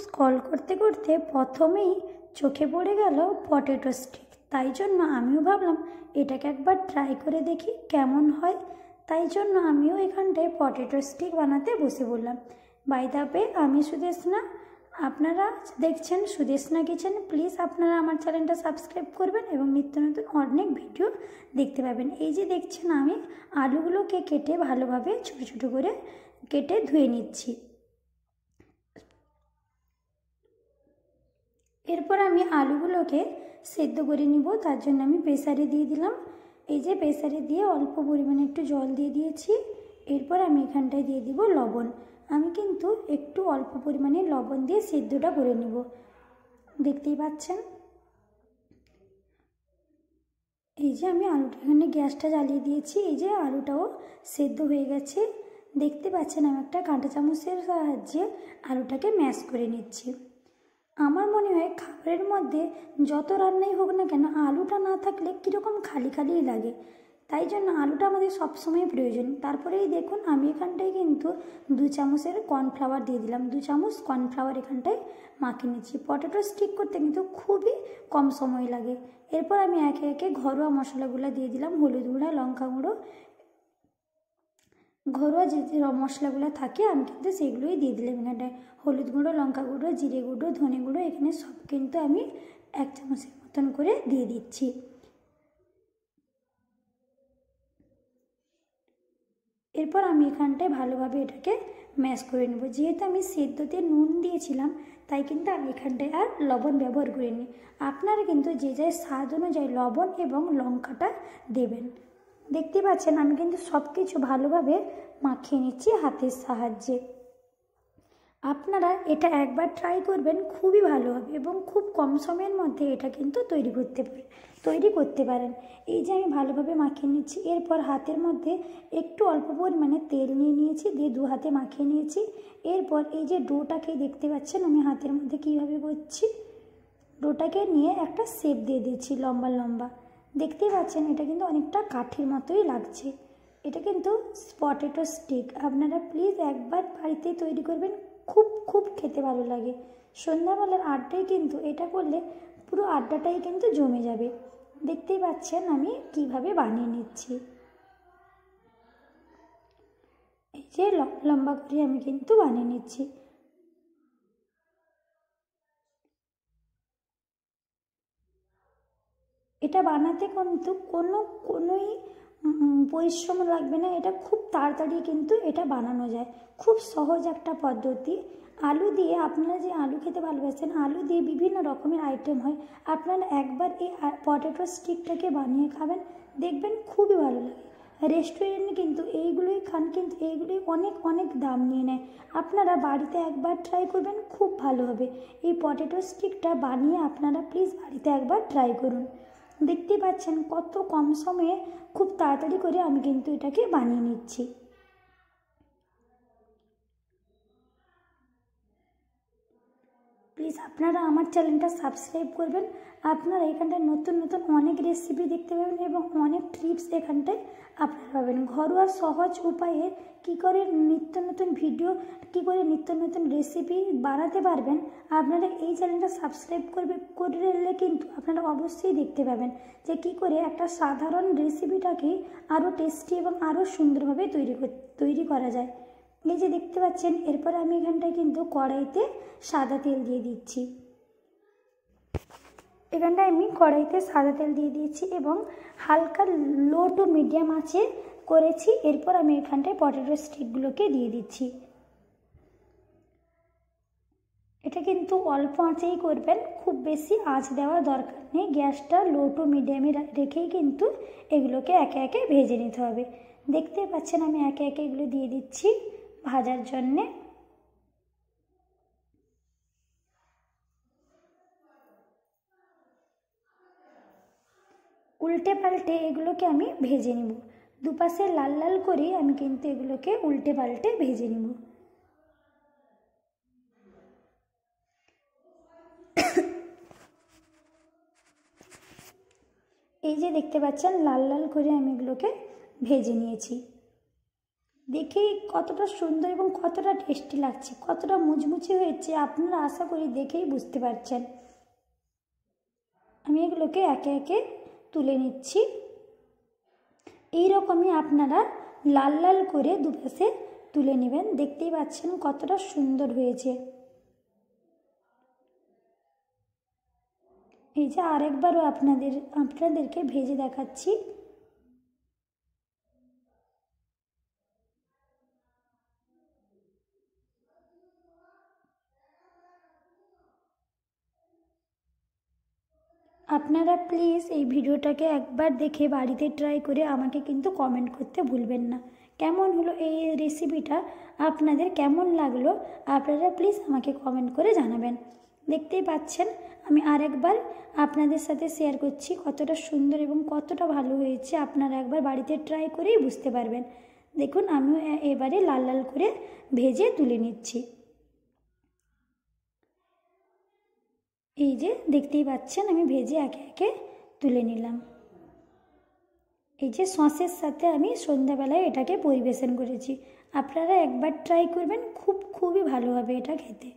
Scroll করতে করতে প্রথমেই চোখে পড়ে গেল পটেটো স্টিক। তাই জন্য আমিও ভাবলাম এটাকে একবার ট্রাই করে দেখি কেমন হয়। তাই জন্য আমিও এখানটায় পটেটো স্টিক বানাতে বসে পড়লাম। বাই দ্য ওয়ে, আমি সুদেষ্ণা, আপনারা দেখছেন সুদেষ্ণা কিচেন। প্লিজ আপনারা আমার চ্যানেলটা সাবস্ক্রাইব করবেন এবং নিত্য নতুন অনেক ভিডিও দেখতে পাবেন। এই যে দেখছেন, আমি আলুগুলোকে কেটে ভালোভাবে ছোটো ছোটো করে কেটে ধুয়ে নিচ্ছি। এরপর আমি আলুগুলোকে সেদ্ধ করে নিব। তার জন্য আমি প্রেসারে দিয়ে দিলাম। এই যে প্রেসারে দিয়ে অল্প পরিমাণে একটু জল দিয়ে দিয়েছি। এরপর আমি এখানটায় দিয়ে দিব লবণ। আমি কিন্তু একটু অল্প পরিমাণে লবণ দিয়ে সেদ্ধটা করে নিব, দেখতেই পাচ্ছেন। এই যে আমি আলুটা এখানে গ্যাসটা জ্বালিয়ে দিয়েছি। এই যে আলুটাও সেদ্ধ হয়ে গেছে, দেখতে পাচ্ছেন। আমি একটা কাঁটা চামচের সাহায্যে আলুটাকে ম্যাশ করে নিচ্ছি। আমার মনে হয় খাবারের মধ্যে যত রান্নাই হোক না কেন, আলুটা না থাকলে কীরকম খালি খালিই লাগে। তাই জন্য আলুটা আমাদের সবসময় প্রয়োজন। তারপরেই দেখুন, আমি এখানটায় কিন্তু 2 চামচের কর্নফ্লাওয়ার দিয়ে দিলাম। 2 চামচ কর্নফ্লাওয়ার এখানটায় মাখিয়ে নিচ্ছি। পটেটো স্টিক করতে কিন্তু খুবই কম সময় লাগে। এরপর আমি একে একে ঘরোয়া মশলাগুলো দিয়ে দিলাম। হলুদ গুঁড়া, লঙ্কা গুঁড়ো, ঘরোয়া যে যে মশলাগুলো থাকে আমি কিন্তু সেগুলোই দিয়ে দিলাম এখানটায়। হলুদ গুঁড়ো, লঙ্কা গুঁড়ো, জিরে গুঁড়ো, ধনে গুঁড়ো, এখানে সব কিন্তু আমি 1 চামচের মতন করে দিয়ে দিচ্ছি। এরপর আমি এখানটায় ভালোভাবে এটাকে ম্যাশ করে নেব। যেহেতু আমি সেদ্ধতে নুন দিয়েছিলাম, তাই কিন্তু আমি এখানটায় আর লবণ ব্যবহার করিনি। আপনারা কিন্তু যে যার স্বাদ অনুযায়ী লবণ এবং লঙ্কাটা দেবেন। দেখতে পাচ্ছেন আমি কিন্তু সব কিছু ভালোভাবে মাখিয়ে নিচ্ছি হাতের সাহায্যে। আপনারা এটা একবার ট্রাই করবেন, খুবই ভালো হবে এবং খুব কম সময়ের মধ্যে এটা কিন্তু তৈরি করতে পারেন। এই যে আমি ভালোভাবে মাখিয়ে নিচ্ছি। এরপর হাতের মধ্যে একটু অল্প পরিমাণে তেল নিয়ে নিয়েছি, দিয়ে 2 হাতে মাখিয়ে নিয়েছি। এরপর এই যে ডোটাকে দেখতে পাচ্ছেন আমি হাতের মধ্যে কীভাবে করছি। ডোটাকে নিয়ে একটা শেপ দিয়ে দিচ্ছি লম্বা লম্বা। দেখতেই পাচ্ছেন এটা কিন্তু অনেকটা কাঠির মতোই লাগছে। এটা কিন্তু পটেটো স্টিক। আপনারা প্লিজ একবার বাড়িতে তৈরি করবেন, খুব খুব খেতে ভালো লাগে। সন্ধ্যাবেলার আড্ডায় কিন্তু এটা করলে পুরো আড্ডাটাই কিন্তু জমে যাবে। দেখতেই পাচ্ছেন আমি কিভাবে বানিয়ে নিচ্ছি। এই যে লম্বা করে আমি কিন্তু বানিয়ে নিচ্ছি। এটা বানাতে কিন্তু কোনোই পরিশ্রম লাগবে না। এটা খুব তাড়াতাড়ি কিন্তু এটা বানানো যায়। খুব সহজ একটা পদ্ধতি। আলু দিয়ে, আপনারা যে আলু খেতে ভালোবাসেন, আলু দিয়ে বিভিন্ন রকমের আইটেম হয়। আপনারা একবার এই পটেটো স্টিকটাকে বানিয়ে খাবেন, দেখবেন খুবই ভালো লাগে। রেস্টুরেন্টে কিন্তু এইগুলোই খান, কিন্তু এইগুলোই অনেক অনেক দাম নিয়ে নেয়। আপনারা বাড়িতে একবার ট্রাই করবেন, খুব ভালো হবে। এই পটেটো স্টিকটা বানিয়ে আপনারা প্লিজ বাড়িতে একবার ট্রাই করুন। দেখতে পাচ্ছেন কত কম সময়ে খুব তাড়াতাড়ি করে আমি কিন্তু এটাকে বানিয়ে নিচ্ছি। প্লিজ আপনারা আমার চ্যানেলটা সাবস্ক্রাইব করবেন। আপনারা এখানটায় নতুন নতুন অনেক রেসিপি দেখতে পাবেন এবং অনেক টিপস এখানটায় আপনারা পাবেন। ঘরোয়া সহজ উপায়ে কী করে নিত্য নতুন ভিডিও, কী করে নিত্য নতুন রেসিপি বানাতে পারবেন, আপনারা এই চ্যানেলটা সাবস্ক্রাইব করলে কিন্তু আপনারা অবশ্যই দেখতে পাবেন যে কী করে একটা সাধারণ রেসিপিটাকে আরও টেস্টি এবং আরও সুন্দরভাবে তৈরি করা যায়। এই যে দেখতে পাচ্ছেন, এরপর আমি এখানটায় কিন্তু কড়াইতে সাদা তেল দিয়ে দিচ্ছি। এখানটায় আমি কড়াইতে সাদা তেল দিয়ে দিয়েছি এবং হালকা লো টু মিডিয়াম আঁচে করেছি। এরপর আমি এখানটায় পটেটো স্টিকগুলোকে দিয়ে দিচ্ছি। এটা কিন্তু অল্প আঁচেই করবেন, খুব বেশি আঁচ দেওয়ার দরকার নেই। গ্যাসটা লো টু মিডিয়ামে রেখেই কিন্তু এগুলোকে একে একে ভেজে নিতে হবে। দেখতে পাচ্ছেন আমি একে একে এগুলো দিয়ে দিচ্ছি ভাজার জন্যে। উল্টে পাল্টে এগুলোকে আমি ভেজে নিব। দুপাশে লাল লাল করে আমি কিন্তু এগুলোকে উল্টে পাল্টে ভেজে নিব। এই যে দেখতে পাচ্ছেন লাল লাল করে আমি এগুলোকে ভেজে নিয়েছি। দেখেই কতটা সুন্দর এবং কতটা টেস্টি লাগছে, কতটা মুচমুচে হয়েছে আপনারা আশা করি দেখেই বুঝতে পারছেন। আমি এগুলোকে একে একে তুলে নিচ্ছি। এই রকমই আপনারা লাল লাল করে দুপাশে তুলে নেবেন। দেখতেই পাচ্ছেন কতটা সুন্দর হয়েছে। এই যে আরেকবারও আপনাদেরকে ভেজে দেখাচ্ছি। আপনারা প্লিজ এই ভিডিওটাকে একবার দেখে বাড়িতে ট্রাই করে আমাকে কিন্তু কমেন্ট করতে ভুলবেন না। কেমন হলো এই রেসিপিটা, আপনাদের কেমন লাগলো আপনারা প্লিজ আমাকে কমেন্ট করে জানাবেন। দেখতেই পাচ্ছেন আমি আরেকবার আপনাদের সাথে শেয়ার করছি কতটা সুন্দর এবং কতটা ভালো হয়েছে। আপনারা একবার বাড়িতে ট্রাই করেই বুঝতে পারবেন। দেখুন আমি এবারে লাল লাল করে ভেজে তুলে নিচ্ছি। এই যে দেখতেই পাচ্ছেন আমি ভেজে একে একে তুলে নিলাম। এই যে সসের সাথে আমি সন্ধ্যাবেলায় এটাকে পরিবেশন করেছি। আপনারা একবার ট্রাই করবেন, খুবই ভালো হবে এটা খেতে।